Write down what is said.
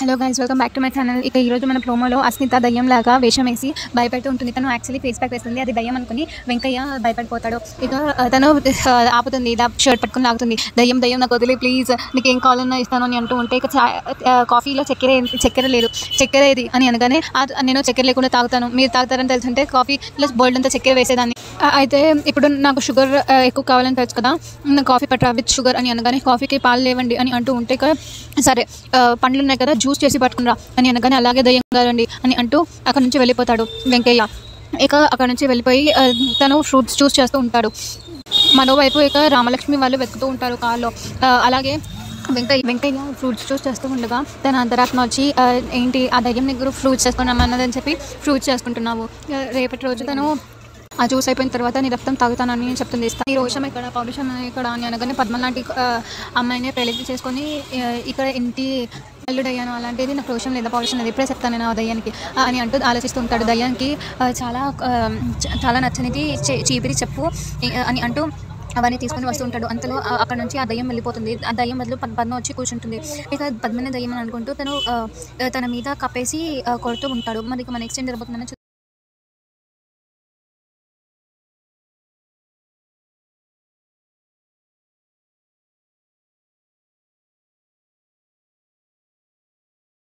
Hello guys, welcome back to my channel. ఇక ఈరోజు మన ప్రోమోలో అస్మిత దయ్యం లాగా వేషం వేసి భయపెడుతూ ఉంటుంది. తను యాక్చువల్లీ ఫేస్ ప్యాక్ వేస్తుంది, అది దయ్యం అనుకుని వెంకయ్య భయపడిపోతాడు. ఇక తను ఆపుతుంది, షర్ట్ పట్టుకుని లాగుతుంది. దయ్యం దయ్యం నాకు వదిలే ప్లీజ్, నీకు ఏం కావాలన్నా ఇస్తాను అని అంటూ ఉంటే ఇక కాఫీలో చక్కెర లేదు, చక్కెర ఏది అని అనగానే నేను చక్కెర లేకుండా తాగుతాను, మీరు తాగుతారని తెలుసుంటే కాఫీలో బోల్డ్ అంతా చక్కెర వేసేదాన్ని. అయితే ఇప్పుడు నాకు షుగర్ ఎక్కువ కావాలని తెలుసు కదా, కాఫీ పట్టరా విత్ షుగర్ అని అనగానే కాఫీకి పాలు లేవండి అని అంటూ ఉంటే సరే పండ్లు ఉన్నాయి కదా జ్యూస్ చేసి పట్టుకునిరా అని అనగానే అలాగే దయ్యం గారండి అని అంటూ అక్కడ నుంచి వెళ్ళిపోతాడు వెంకయ్య. ఇక అక్కడ నుంచి వెళ్ళిపోయి తను ఫ్రూట్స్ జ్యూస్ చేస్తూ ఉంటాడు. మరోవైపు ఇక రామలక్ష్మి వాళ్ళు వెతుకుతూ ఉంటారు కార్లో. అలాగే వెంకయ్య ఫ్రూట్స్ జ్యూస్ చేస్తూ ఉండగా తన అంతరాత్మ వచ్చి ఏంటి ఆ దయ్యం దగ్గర ఫ్రూట్స్ చేసుకున్నామన్నదని చెప్పి ఫ్రూట్స్ చేసుకుంటున్నావు, రేపటి రోజు తను ఆ జ్యూస్ అయిపోయిన తర్వాత నీ రక్తం తాగుతానని చెప్తుంది. ఈ రోషం ఇక్కడ పౌరుషం ఇక్కడ అని అనగానే పద్మ లాంటి అమ్మాయిని పెళ్లి చేసుకొని ఇక్కడ ఇంటి అల్లుడయ్యాను, అలాంటిది నాకు రోషం లేదా పౌరుషం లేదు, ఇప్పుడే చెప్తాను నేను ఆ దయ్యానికి అని అంటూ ఆలోచిస్తూ ఉంటాడు. దయ్యానికి చాలా నచ్చనిది చీపిరి చెప్పు అని అంటూ అవన్నీ తీసుకొని వస్తూ ఉంటాడు. అంతలో అక్కడ నుంచి ఆ దయ్యం వెళ్ళిపోతుంది. ఆ దయ్యం బదులు పద్మ వచ్చి కూర్చుంటుంది. ఇక పద్మనే దయ్యం అని అనుకుంటూ తన మీద కప్పేసి కొడుతూ ఉంటాడు. మరి మన నెక్స్ట్ ఏం జరగబోతుందని